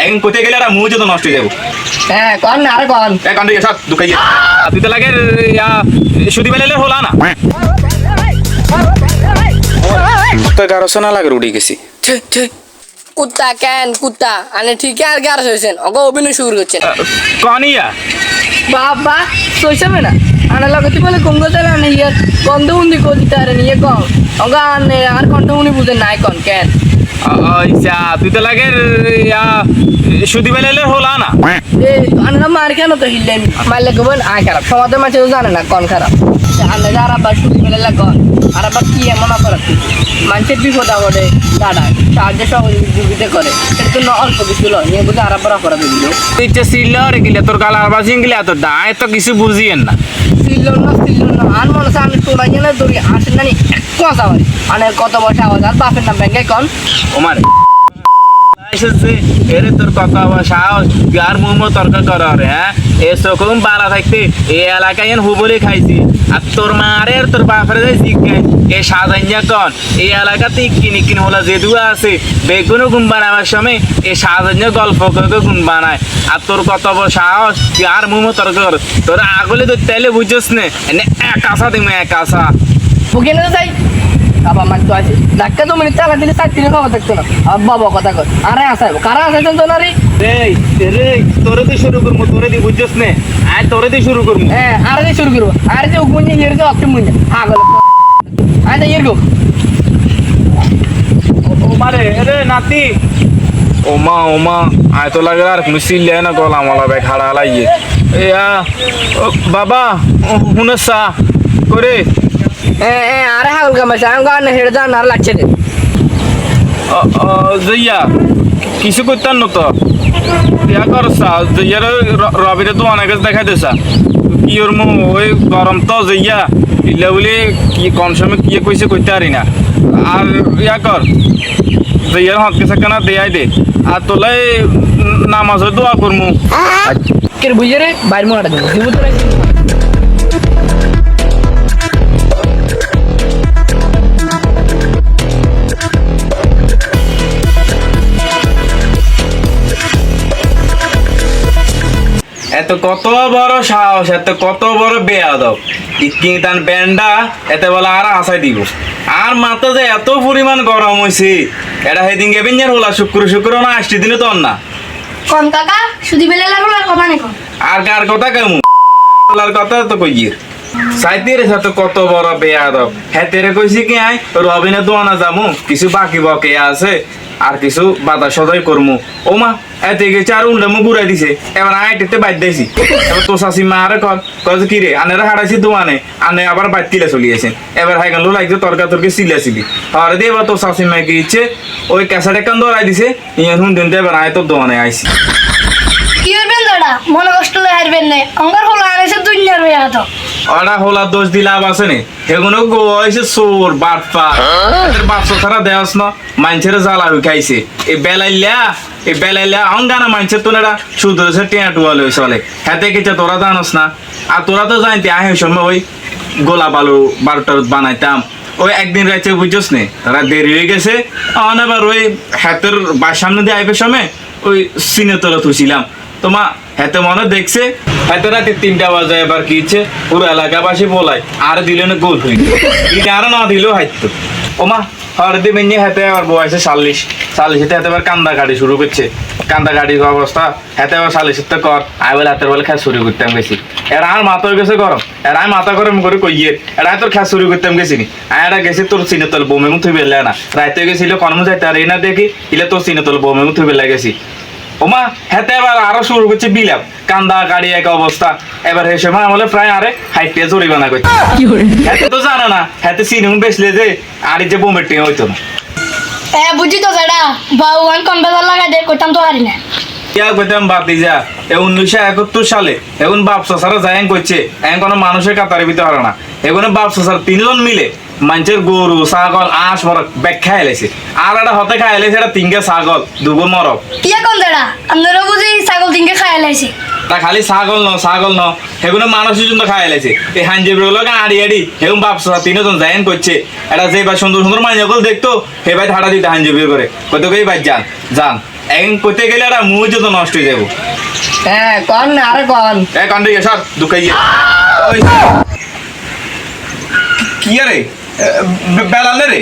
এখন কোথায় গেলে আর মুখ যত নষ্ট হয়ে যাবো। হ্যাঁ কন না আরে কন কান দিয়ে সব দুঃখাই তুই তো লাগে সুদি বেলালে হলা না তো গারসনা লাগে উড়ি গেছি। কুত্তা কেন কুত্তা আনে ঠিক আর গার হয়েছেন অগ অভিনয় শুরু করছেন কনিয়া বাবা সইসাবে না আনে লগতি বলে কুমগো তালে আনে ইয়ার গন্ধ উন্দি কো দিতে আরে নিয়ে কম অগ আনে আর কণ্ঠ উনি বুঝেন নাই কন কেন আচ্ছা তুই তো লাগে সুদি বেলালে হলা না এ আনে মার কেন তো হিললেন মারলে কবেন আয় খারাপ সমাজের মাঝে জানে না কন খারাপ আনে যারা আবার শুধু বেলে লাগন আর আবার কি এমন অপরাধ মানুষের বিপদ আপদে দাঁড়ায় সাহায্য সহযোগিতা করে সেটা তো অল্প কিছু লয় নিয়ে বুঝে আর আবার অপরাধ দিল তুই তো সিল্লারে গিলে তোর গালার বাসিং গিলে এত দায় তো কিছু বুঝিয়েন না ছিল না আর মনে হচ্ছে আমি তোরা জেনে দৌড়ি আসেন না কথা হয় মানে কত বছর আওয়াজ আর বাপের নাম ব্যাংকে কন ওমার এসেছে এরে তোর কথা সাহস গার মুমো তর্ক করার হ্যাঁ এ সকম বালা থাকতে এই এলাকায় হুবলে খাইছি আর তোর মারে আর তোর বাপরে যাই শিখে এ সাজাইয়া কন এই এলাকাতে কিন হলা যে দুয়া আছে বেগুনও গুণ বানাবার সময় এ সাজাইয়া গল্প করে গুণ বানায় আর তোর কত সাহস গার মুমো তর্ক কর তোর আগলে তো তেলে বুঝছিস না এনে এক আসা দিমে এক আসা বুকে না যাই বাবা মান তো আছে ধাক্কা তো মিনিট চালা দিলে 4 দিনে খাওয়া থাকতো না আর বাবা কথা কর আরে আসাইব কারা আসাইছেন তো না রে রে তোরে দিয়ে শুরু করবো তোরে দিয়ে বুঝছিস না আয় তোরে দিয়ে শুরু করবো হ্যাঁ আর দিয়ে শুরু করব আর যে উকুনি এর যে অক্টম মুনি আগল আয় না এর গো ও মারে রে নাতি ওমা আয় তো লাগে আর মিছিল লে না গলা মালা বে খাড়া লাইয়ে এ বাবা হুনসা করে আরে হাগল কামাইছে আমি গান হেড়ে যান আর লাগছে রে জইয়া কিছু করতেন না তো ইয়া করছা জইয়ার রবিরে তো অনেক দেখা দিছা কি ওর মো ওই গরম তো জইয়া ইলে বলে কি কম সময় কি কইছে কইতে পারি না আর ইয়া কর জইয়ার হাত কে সাকানা দেয়াই দে আর তোলাই নামাজ দোয়া করমু কে বুঝে রে বাইর মোড়া দেব দিব তো এত কত বড় সাহস এত কত বড় বেয়াদব ইকিতান ব্যান্ডা এতে বলে আর আশাই দিব আর মাথা যে এত পরিমাণ গরম হয়েছে এটা সেদিন গেবিঞ্জার হলা শুক্র না 8 দিনে তো না কোন কাকা সুদি বেলে লাগলো আর কমানে কোন আর কার কথা কেমন কথা তো কইয়ের সাইতের সাথে কত বড় বেয়াদব হ্যাঁ তেরে কইছি কি আই রবিনে তো আনা যামু কিছু বাকি বকে আছে আর কিছু বাধা সদাই করমু ও মা এতে গেছে আর উল্লে মুখ ঘুরাই দিছে এবার আইটেতে বাইর দিয়েছি এবার তো শাশি মা আরে কজ কি রে আনেরা হারাইছি দোয়ানে আনে আবার বাইর তিলে চলিয়েছেন এবার হাই গেল লাগছে তরকারি সিলাইছিলি আর দিয়ে এবার তো শাশি মা কি ইচ্ছে ওই ক্যাসারে কান ধরাই দিছে ইয়ে হুন দিন এবার আয় তোর দোয়ানে আইছি কি হইবেন দাদা মনে কষ্ট লই হারবেন না অঙ্গার হলো আনেছে দুনিয়ার হইয়া তো ওরা হলা দোষ দিলাম আছে নে সেগুলো গো হয়েছে চোর বাটপা বাপসো ছাড়া দেওয়াস না মানুষের জ্বালা খাইছে এই বেলাইলা অঙ্গানা মানুষের তো না শুধু টিয়া টুয়া লই চলে হাতে কিছু তোরা জানোস না আর তোরা তো জানতে আহে সময় ওই গোলা বালু 12টার বানাইতাম ওই একদিন রাইতে বুঝছস নে তারা দেরি হয়ে গেছে আবার ওই হাতের সামনে দিয়ে আইবে সময় ওই সিনে তোরা তুছিলাম তোমা হাতে মনে দেখছে হাতে রাতে 3টা বাজে এবার কি ইচ্ছে পুরো এলাকাবাসী বলাই আর দিলে না গোল হইল আর না দিলেও হাইতো ওমা হরদি মেনে হাতে আবার বয়সে 40 হাতে আবার কান্দা গাড়ি শুরু করছে কান্দা গাড়ির অবস্থা হাতে আবার 40 কর আই বলে হাতের বলে খেলা শুরু করতাম গেছি এর আর মাথা হয়ে গেছে গরম এর আমি মাথা গরম করে কইয়ে এর তোর খেলা শুরু করতাম গেছি নি আয়রা গেছে তোর সিনে তল বোমে মুথে বেলে না রাইতে গেছিল কর্ম যাইতে আর না দেখি ইলে তোর সিনে তল বোমে মুথে বেলে গেছি ওমা হেতে এবার আরো শুরু করছে বিলাপ কান্দা গাড়ি এক অবস্থা এবার হে সময় আমলে প্রায় আরে হাইটে জরিমানা করছে হেতে তো জানা না হেতে সিনেমা বেসলে যে আর যে বোমের টিম হইতো না বুঝি তো দাদা বাউয়ান কম বেলা লাগা দে কইতাম তো হারি না ইয়া কইতাম বাদ দি যা 1971 সালে এখন বাপসা সারা যায়ন করছে এখন কোনো মানুষের কাতারে ভিতরে হারা না এখন বাপসা সারা 3 জন মিলে মানুষের গরু ছাগল আঁশ মরক ব্যাগ খাই লাইছে আর একটা হতে খাই লাইছে এটা 3টা ছাগল 2গো মরক কিয়া কোন দাদা আপনারা বুঝি ছাগল তিনকে খাই লাইছে তা খালি ছাগল ন সেগুলো মানুষের জন্য খাই লাইছে এই হাঞ্জিগুলো আড়ি এখন বাপসা 3 জন যায়ন করছে এটা যে বা সুন্দর মাইনাগুলো দেখতো হে ভাই ধাড়া দিতে হাঞ্জিবি করে কত কই ভাই যান এখন কইতে গেলে একটা মুখ যত নষ্ট হয়ে যাবো হ্যাঁ কন না আরে কন কান্ডে সর দুকাই কি আরে বেলালে রে